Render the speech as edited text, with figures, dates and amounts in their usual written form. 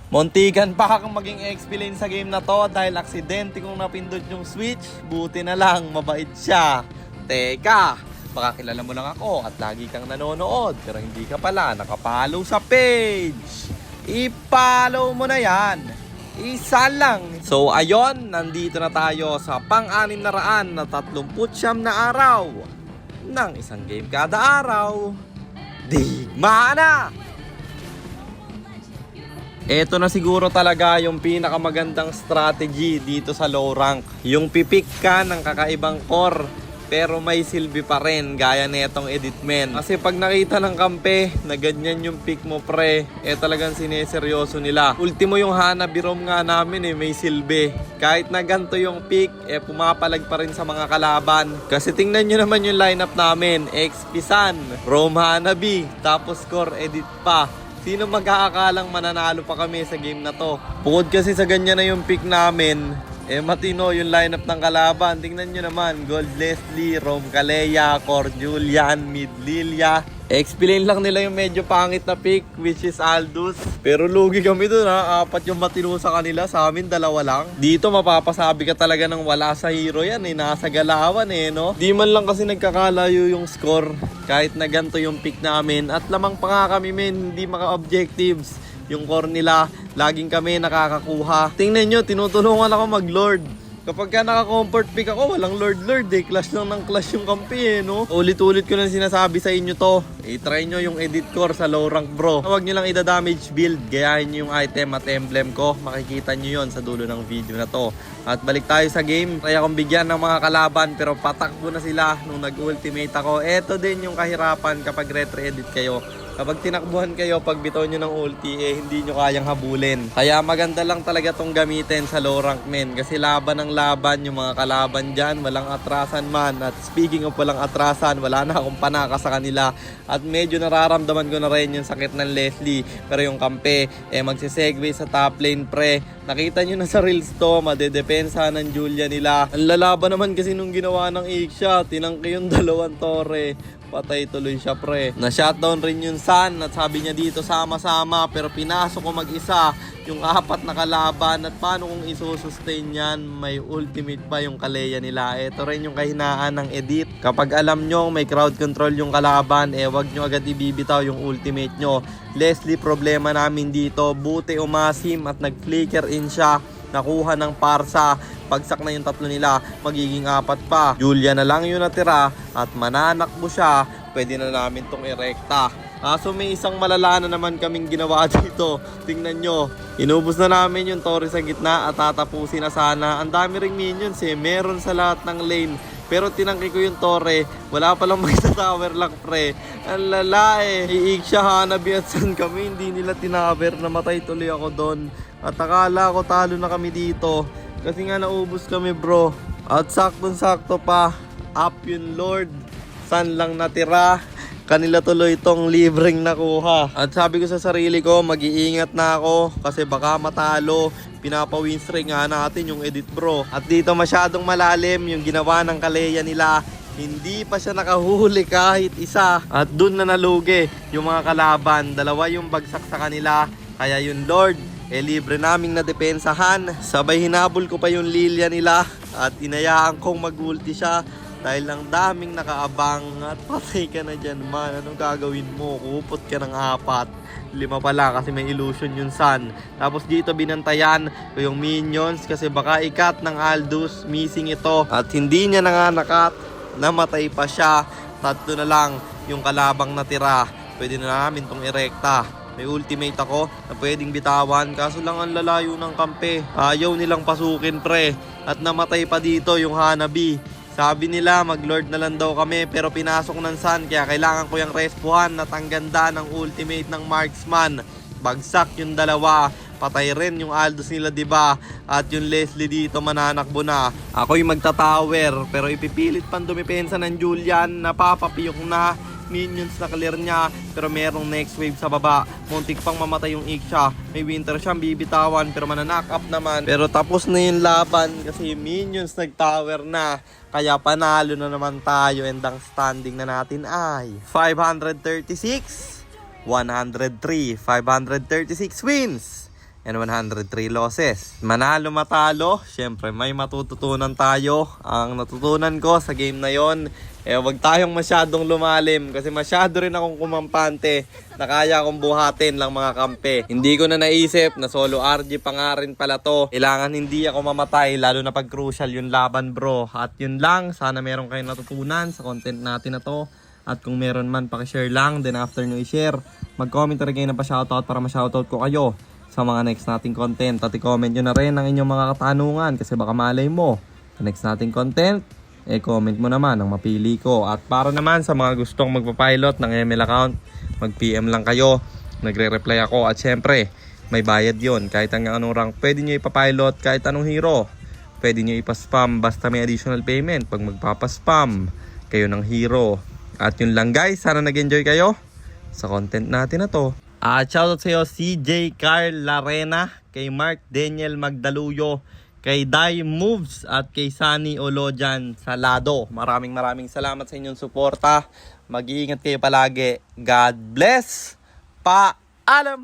Muntikan pa akong maging explain sa game na to dahil aksidente kong napindot yung switch. Buti na lang, mabait siya. Teka, baka kilala mo lang ako at lagi kang nanonood pero hindi ka pala nakapollow sa page. I-follow mo na yan. Isa lang. So ayon, nandito na tayo sa pang-639 na araw ng isang game kada araw. Digma na! Ito na siguro talaga yung pinakamagandang strategy dito sa low rank. Yung pipik ka ng kakaibang core pero may silbi pa rin gaya netong editmen. Kasi pag nakita ng kampe na ganyan yung pick mo pre, talagang sineseryoso nila. Ultimo yung Hanabi Rom nga namin may silbi. Kahit na ganito yung pick, pumapalag pa rin sa mga kalaban. Kasi tingnan nyo naman yung lineup namin. XP San, Rom Hanabi, tapos core edit pa. Sino mag-aakalang mananalo pa kami sa game na to? Bukod kasi sa ganyan na yung pick namin, matino yung lineup ng kalaban. Tingnan nyo naman, Gold Leslie, Rom Kaleya, Core Julian, Mid Lilia. Explain lang nila yung medyo pangit na pick, which is Aldous. Pero lugi kami dun ha, 4 yung matino sa kanila, sa amin 2 lang. Dito mapapasabi ka talaga ng wala sa hero yan nasa galawan no? Di man lang kasi nagkakalayo yung score, kahit na ganito yung pick namin. At lamang pa nga kami hindi maka-objectives. Yung core nila, laging kami nakakakuha. Tingnan nyo, tinutulungan ako mag-lord. Kapag ka naka-comfort pick ako, walang lord clash lang ng clash yung kampi no? Ulit-ulit ko lang sinasabi sa inyo to. I-try nyo yung edit core sa low rank bro. Huwag nyo lang ida-damage build. Gayahin nyo yung item at emblem ko. Makikita nyo yon sa dulo ng video na to. At balik tayo sa game. Kaya akong bigyan ng mga kalaban pero patakbo na sila nung nag-ultimate ako. Eto din yung kahirapan kapag retro-edit kayo. Kapag tinakbuhan kayo, pag bitaw nyo ng ulti, hindi nyo kayang habulin. Kaya maganda lang talaga tong gamitin sa low rank men. Kasi laban ng laban, yung mga kalaban dyan, walang atrasan man. At speaking of walang atrasan, wala na akong panaka sa kanila. At medyo nararamdaman ko na rin yung sakit ng Leslie. Pero yung kampe, magsisegue sa top lane pre. Nakita nyo na sa reels to, madedepensa ng Julia nila. Ang lalaban naman kasi nung ginawa ng Ixia, tinangke yung 2 tore. Patay tuloy siya pre. Na-shutdown rin yung Sun at sabi niya dito sama-sama pero pinasok ko mag-isa yung 4 na kalaban. At paano kung isusustain yan? May ultimate pa yung Kaleya nila. Ito rin yung kahinaan ng edit. Kapag alam nyo may crowd control yung kalaban, wag nyo agad ibibitaw yung ultimate nyo. Leslie, problema namin dito. Buti umasim at nag-flicker in siya. Nakuha ng parsa. Pagsak na yung 3 nila, magiging 4 pa. Julia na lang yung natira at mananakbo siya. Pwede na namin tong erekta. So may isang malala na naman kaming ginawa dito. Tingnan nyo, inubos na namin yung Torre sa gitna at tatapusin na sana. Ang dami ring minions meron sa lahat ng lane. Pero tinangki ko yung Torre, wala palang magsa-tower lang pre. Ang lala Iiksha, Hanabi at San kami, hindi nila tinaver. Namatay tuloy ako doon. At akala ko talo na kami dito. Kasi nga naubos kami bro. At saktong-sakto pa, up yung Lord. San lang natira. Kanila tuloy itong libreng nakuha. At sabi ko sa sarili ko, mag-iingat na ako. Kasi baka matalo. Pinapa-winstring nga natin yung edit bro. At dito masyadong malalim yung ginawa ng Kaleya nila. Hindi pa siya nakahuli kahit isa. At dun na nalugi yung mga kalaban. 2 yung bagsak sa kanila. Kaya yung Lord, libre naming nadepensahan. Sabay hinabol ko pa yung Lilia nila. At inayaan kong mag-ulti siya. Dahil lang daming nakaabang. At patay ka na dyan man. Anong gagawin mo? Kupot ka ng 4. 5 pala kasi may illusion yung Sun. Tapos dito binantayan ko yung minions. Kasi baka ikat ng Aldous. Missing ito. At hindi niya na nga nakat. Namatay pa siya. 3 na lang yung kalabang natira. Pwede na namin tong erekta. May ultimate ako na pwedeng bitawan. Kaso lang ang lalayo ng kampe. Ayaw nilang pasukin pre. At namatay pa dito yung Hanabi. Sabi nila mag-lord na lang daw kami pero pinasok ng Sun kaya kailangan ko yung respuhan at ang ganda ng ultimate ng marksman. Bagsak yung 2. Patay rin yung Aldous nila diba? At yung Leslie dito mananakbo na. Ako'y magta-tower pero ipipilit pang dumipensa ng Julian. Napapapiyok na. Minions na clear niya pero merong next wave sa baba. Muntik pang mamatay yung Ixia. May winter siyang bibitawan pero mananack up naman. Pero tapos na yung laban kasi minions nag-tower na. Kaya panalo na naman tayo and ang standing na natin ay 536, 103, 536 wins and 103 losses. Manalo matalo, syempre may matututunan tayo. Ang natutunan ko sa game na yon, wag tayong masyadong lumalim kasi masyado rin akong kumampante na kaya akong buhatin lang mga kampe. Hindi ko na naisip na solo RG pa nga rin pala to. Kailangan hindi ako mamatay lalo na pag crucial yung laban bro. At yun lang, sana meron kayong natutunan sa content natin na to. At kung meron man, pakishare lang. Then after nyo i-share, mag-comment rin kayo na pa-shoutout para ma-shoutout ko kayo sa mga next nating content. At i-comment nyo na rin ang inyong mga katanungan kasi baka malay mo sa next nating content, comment mo naman ang mapili ko. At para naman sa mga gustong magpa-pilot ng ML account, mag-PM lang kayo, nagre-reply ako. At syempre, may bayad yon. Kahit hanggang anong rank, pwede nyo ipapilot kahit anong hero. Pwede nyo ipaspam basta may additional payment pag magpapaspam kayo ng hero. At yun lang guys, sana nag-enjoy kayo sa content natin na to. Shoutout sa iyo CJ Carl Larena, kay Mark Daniel Magdaluyo, kay Dai Moves at kay Sunny Olojan Salado. Maraming salamat sa inyong suporta. Mag-iingat kayo palagi. God bless. Paalam!